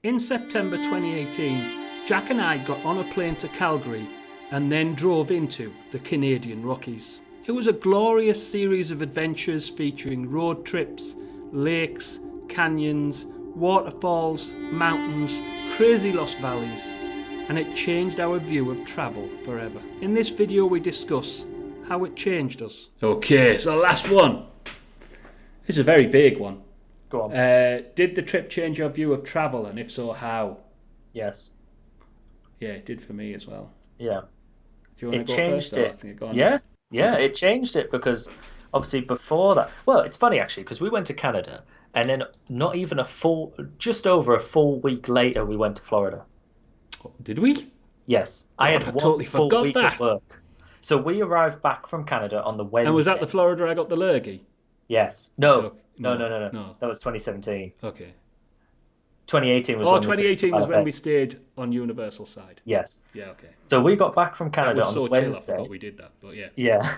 In September 2018, Jack and I got on a plane to Calgary and then drove into the Canadian Rockies. It was a glorious series of adventures featuring road trips, lakes, canyons, waterfalls, mountains, crazy lost valleys, and it changed our view of travel forever. In this video we discuss how it changed us. Okay, so last one. This is a very vague one. Go on. Did the trip change your view of travel, and if so, how? Yes. Yeah, it did for me as well. Yeah. Do you want It to go first? changed Or I it. think go on. Yeah, it changed it because obviously before that, well, it's funny actually because we went to Canada and then not even just over a full week later, we went to Florida. Did we? Yes, I God, had I one totally full forgot week of that. work. So we arrived back from Canada on the And was that Wednesday. the Florida I got the lurgy? Yes. No, no, no, No, no, no. no. That was 2017. Okay. 2018 was Oh, when we stayed in 2018 was when Taipei. we stayed on Universal side. Yes. Yeah, okay. So we got back from That Canada was on the so chill, I forgot Wednesday. we did that. But yeah. Yeah.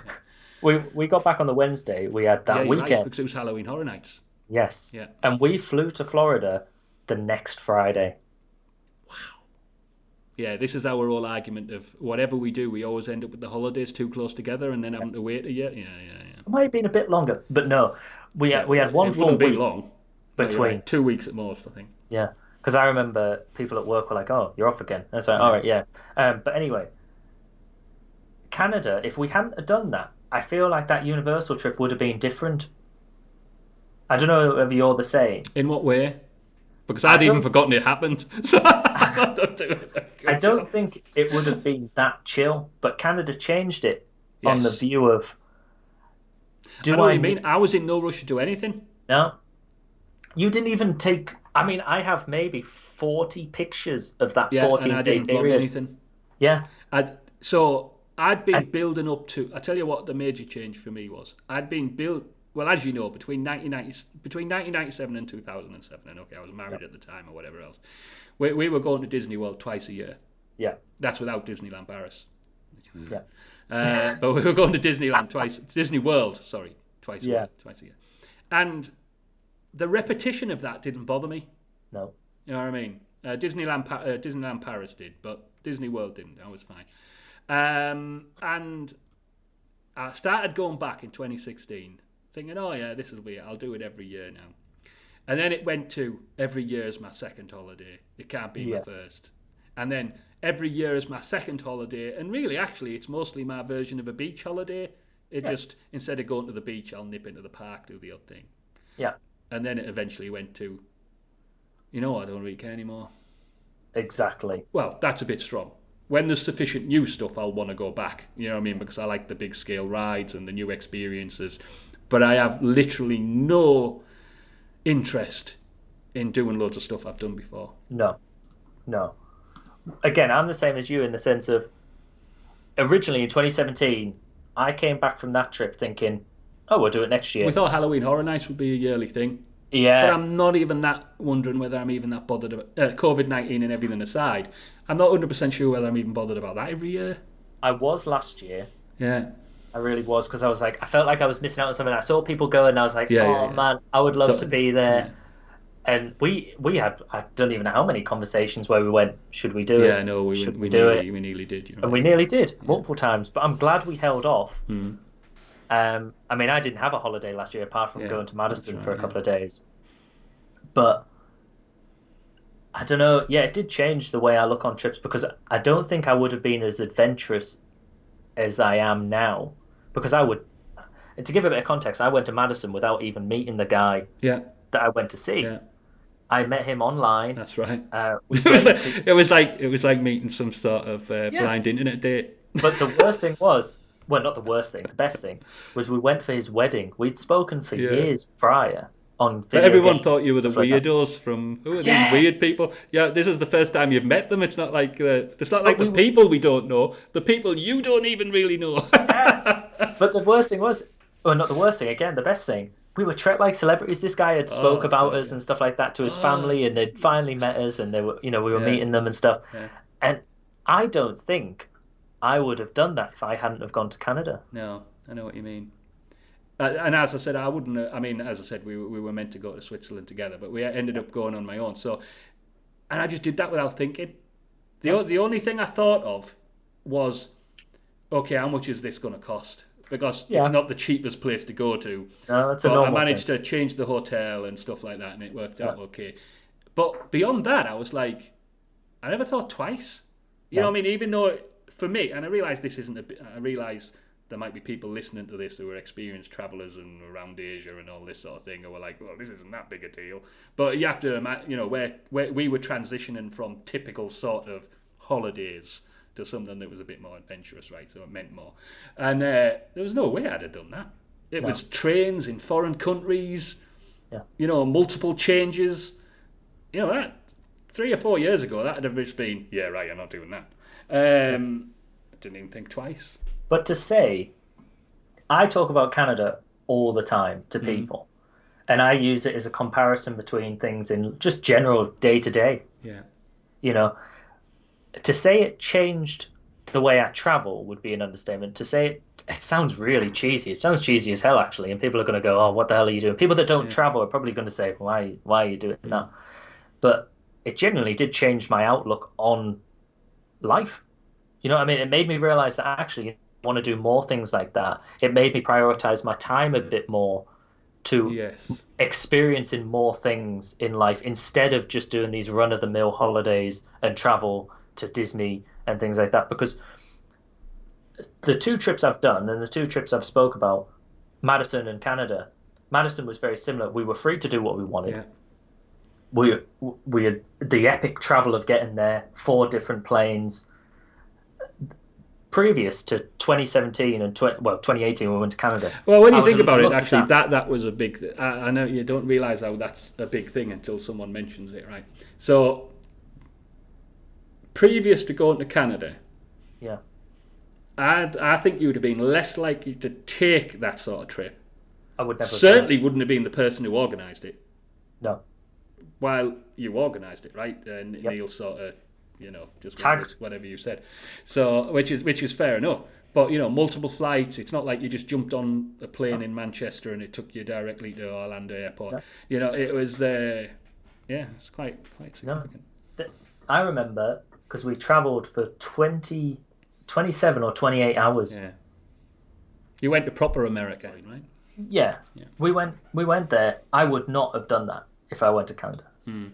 Yeah, We got back on the Wednesday. We had yeah that you're right, weekend. because it was Halloween Horror Nights. Yes. Yeah. And we flew to Florida the next Friday. Yeah, this is our whole argument of whatever we do, we always end up with the holidays too close together and then having to wait Yes. a year. Yeah. It might have been a bit longer, but no. Yeah, We had one it wouldn't full be week long. No, you're between. right. 2 weeks at most, I think. Yeah. Because I remember people at work were like, "Oh, you're off again." And it's like, "All Yeah. right, yeah." But anyway, Canada, if we hadn't have done that, I feel like that Universal trip would have been different. I don't know if you're the same. In what way? Because I I'd even don't forgotten it happened. So I'm not doing a very I good don't job. think it would have been that chill, but Canada changed it on the Yes. view of I do know what I you mean. need I was in no rush to do anything. no? You didn't even take, I mean, I have maybe 40 pictures of that Yeah, and 14 I day didn't vlog period. anything. Yeah. So I'd been And building up to. I tell you what, the major change for me was I'd been built. Well, as you know, between 1997 and 2007, and okay, I was yeah, married at the time or whatever else. We were going to Disney World twice a year. yeah, That's without Disneyland Paris. yeah, But we were going to Disney World, sorry, yeah. twice a year. And the repetition of that didn't bother me. No. You know what I mean? Disneyland Paris did, but Disney World didn't. I was fine. And I started going back in 2016, thinking, oh yeah, this will be it. I'll do it every year now. And then it went to every year is my second holiday. It can't be my Yes. first. And then every year is my second holiday. And really, actually, it's mostly my version of a beach holiday. It Yes. just, instead of going to the beach, I'll nip into the park, do the odd thing. Yeah, And then it eventually went to, I don't really care anymore. exactly. Well, that's a bit strong. When there's sufficient new stuff, I'll want to go back. You know what I mean? Because I like the big scale rides and the new experiences. But I have literally no interest in doing loads of stuff I've done before. No, no. Again, I'm the same as you in the sense of originally in 2017, I came back from that trip thinking, oh, we'll do it next We year. thought Halloween Horror Nights would be a yearly thing, but Yeah, I'm not even that wondering whether I'm even that bothered about COVID-19 and everything aside. I'm not 100% sure whether I'm even bothered about that every year. I was last year. Yeah, I really was because I was like, I felt like I was missing out on something. I saw people go and I was like, oh yeah. man, I would love to be Yeah, there. And we had I don't even know how many conversations where we went, should we do yeah. it? No, Should we do it? we nearly did. You're And right. we nearly did Yeah. multiple times. But I'm glad we held off. Mm. I mean, I didn't have a holiday last year apart from Yeah, going to that's Madison for right. a Yeah. couple of days. But I don't know. Yeah, it did change the way I look on trips because I don't think I would have been as adventurous as I am now. Because I would, and to give a bit of context, I went to Madison without even meeting the guy Yeah, that I went to see. yeah. I met him online. That's right. We went to, It was like meeting some sort of yeah. blind internet date. But the worst thing was, well, not the worst thing, the best thing was we went for his wedding. We'd spoken for Yeah. years prior on But video everyone games thought and you were the stuff like that. weirdos from who are these Yeah, weird people? Yeah, this is the first time you've met them. It's not like but the we were, people we don't know, the people you don't even really know. yeah. But the worst thing was, well, not the worst thing, again, the best thing. We were treated like celebrities. This guy had spoke Oh about god, us yeah. and stuff like that to his Oh family, and they'd finally met us, and they were, we were yeah, meeting them and stuff. yeah. And I don't think I would have done that if I hadn't have gone to Canada. No, I know what you mean. And as I said, I wouldn't. I mean, as I said, we were meant to go to Switzerland together, but we ended Yeah. up going on my own. So And I just did that without thinking. The only thing I thought of was, okay, how much is this going to cost? Because it's Yeah. not the cheapest place to go to. No, it's a But I normal thing. managed to change the hotel and stuff like that, and it worked Yeah. out okay. But beyond that, I was like, I never thought twice. You know No. what I mean? Even though for me, and I realize this isn't I realize there might be people listening to this who are experienced travelers and around Asia and all this sort of thing, who are like, well, this isn't that big a deal. But you have to imagine, where we were transitioning from typical sort of holidays to something that was a bit more adventurous, right? So it meant more. And there was no way I'd have done that. It No. was trains in foreign countries, Yeah. multiple changes. That 3 or 4 years ago, that'd have just been, yeah, right, you're not doing that. Yeah. I didn't even think twice. But to say, I talk about Canada all the time to Mm. people, and I use it as a comparison between things in just general day to day. Yeah. You know, to say it changed the way I travel would be an understatement. To say it sounds really cheesy. It sounds cheesy as hell, actually, and people are going to go, "Oh, what the hell are you doing?" People that don't Yeah. travel are probably going to say, "Why are you doing Mm. that?" But it genuinely did change my outlook on life. You know what I mean? It made me realize that actually I want to do more things like that. It made me prioritize my time a bit more to Yes. experiencing more things in life instead of just doing these run-of-the-mill holidays and travel to Disney and things like that. Because the two trips I've done and the two trips I've spoke about, Madison and Canada, Madison was very similar. We were free to do what we wanted. Yeah. We we had the epic travel of getting there, four different planes. Previous to 2017 and 2018 when we went to Canada, Well, when I you would think have about it, looked at actually, that. that was a big. I know you don't realize how that's a big thing until someone mentions it, right? So, previous to going to Canada, Yeah, I think you would have been less likely to take that sort of trip. I would never have done it. Certainly wouldn't have been the person who organised it. No. Well, you organised it, right? And Yep. Neil sort of, just went with Tagged. whatever you said. So, which is fair enough. But multiple flights. It's not like you just jumped on a plane No. in Manchester and it took you directly to Orlando Airport. No. It was, yeah, it's quite No. significant. I remember because we travelled for 27 or 28 hours. Yeah, you went to proper America, right? Yeah. Yeah. We went there. I would not have done that if I went to Canada. Mm.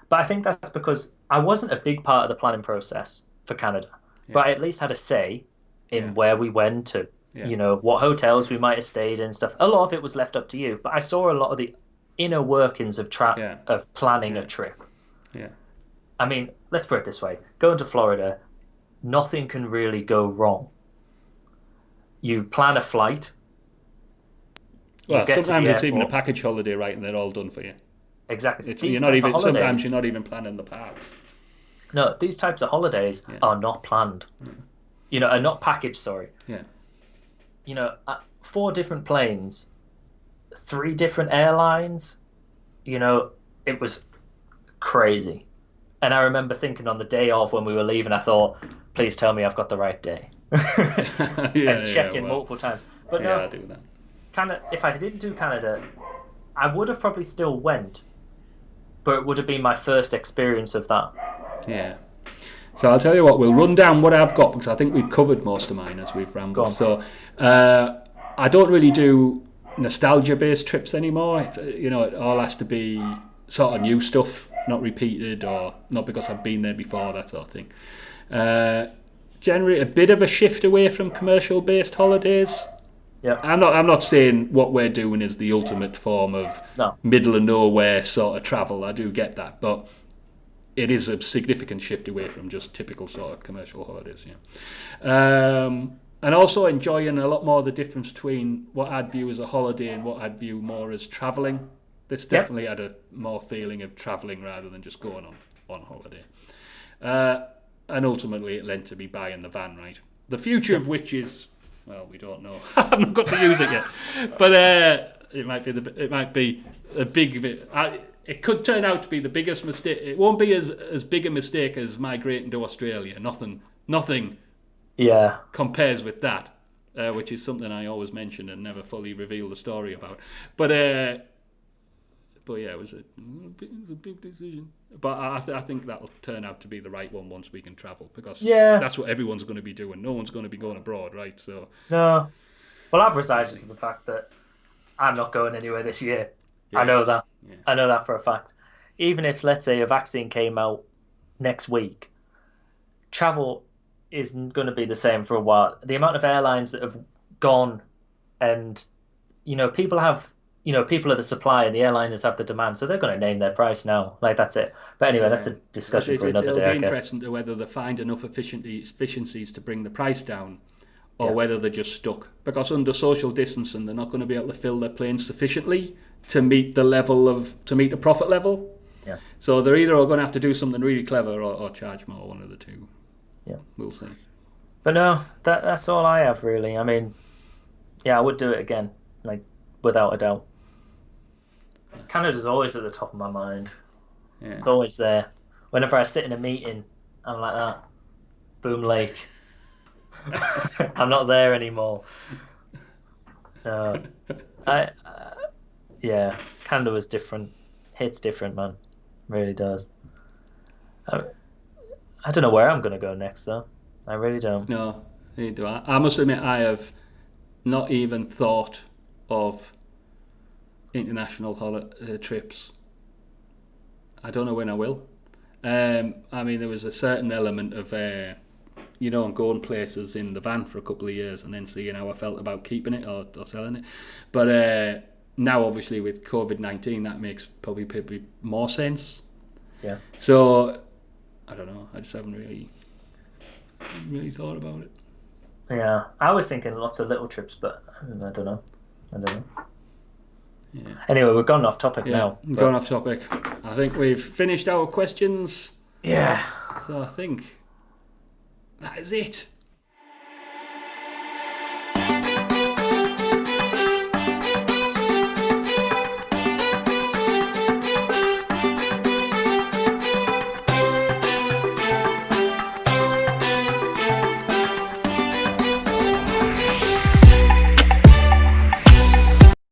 But I think that's because I wasn't a big part of the planning process for Canada. Yeah, But I at least had a say yeah, in where we went to, yeah, what hotels we might have stayed in and stuff. A lot of it was left up to you, but I saw a lot of the inner workings yeah, of planning a yeah, trip. yeah. I mean, let's put it this way. Going to Florida, nothing can really go wrong. You plan a flight, you Well, get to the sometimes it's even a airport. package holiday, right, and they're all done for you. Exactly. You're These not type of even. Sometimes you're holidays, not even planning the paths. no, these types of holidays Yeah, are not planned. Are not packaged, sorry. yeah, Four different planes, three different airlines. It was crazy. And I remember thinking on the day of when we were leaving, I thought, please tell me I've got the right day. yeah, And yeah. checking Well, multiple times. But yeah, I no, do that. Canada, if I didn't do Canada, I would have probably still went, but it would have been my first experience of that. Yeah. So I'll tell you what, we'll run down what I've got because I think we've covered most of mine as we've Go rambled. on. So I don't really do nostalgia-based trips anymore. It all has to be sort of new stuff, not repeated or not because I've been there before, that sort of thing. Uh, Generally, a bit of a shift away from commercial-based holidays. Yep. I'm not saying what we're doing is the ultimate form of No. middle of nowhere sort of travel. I do get that, but it is a significant shift away from just typical sort of commercial holidays. Yeah. And also enjoying a lot more the difference between what I'd view as a holiday and what I'd view more as travelling. This Yep. definitely had a more feeling of travelling rather than just going on holiday. Uh, and ultimately it led to me buying the van, right? The future of Yep. which is, well, we don't know. I've not got to use it yet, but it might be a big. It could turn out to be the biggest mistake. It won't be as big a mistake as migrating to Australia. Nothing Yeah. compares with that, which is something I always mention and never fully reveal the story about. But But yeah, it was a big decision. But I think that'll turn out to be the right one once we can travel, because Yeah, that's what everyone's going to be doing. No one's going to be going abroad, right? So no. Well, I've we'll resigned see. to the fact that I'm not going anywhere this year. I Yeah, know that. yeah, I know that for a fact. Even if, let's say, a vaccine came out next week, travel isn't going to be the same for a while. The amount of airlines that have gone and, people have, people are the supply and the airliners have the demand, so they're going to name their price now. Like, that's it. But anyway, that's yeah. a discussion for another It'll day, be I guess. interesting to whether they find enough efficiencies to bring the price down, or Yeah. whether they're just stuck. Because under social distancing, they're not going to be able to fill their planes sufficiently to meet the profit level. Yeah. So they're either going to have to do something really clever, or charge more. One of the two. Yeah. We'll see. But no, that's all I have really. I mean, yeah, I would do it again, like without a doubt. Canada's always at the top of my mind. Yeah. It's always there. Whenever I sit in a meeting, I'm like that. Boom Lake. I'm not there anymore. No, yeah, Canada was different. Hits different, man. Really does. I, I don't know where I'm gonna go next though. I really don't. No, neither do I. I must admit, I have not even thought of international trips. I don't know when I will. I mean, there was a certain element of, going places in the van for a couple of years and then seeing how I felt about keeping it, or selling it. But now, obviously, with COVID-19, that makes probably more sense. Yeah. So, I don't know. I just haven't really thought about it. Yeah, I was thinking lots of little trips, but I don't know. I don't know. Yeah. Anyway, we've gone off topic Yeah, now, going but off topic. I think we've finished our questions. yeah, So I think that is it.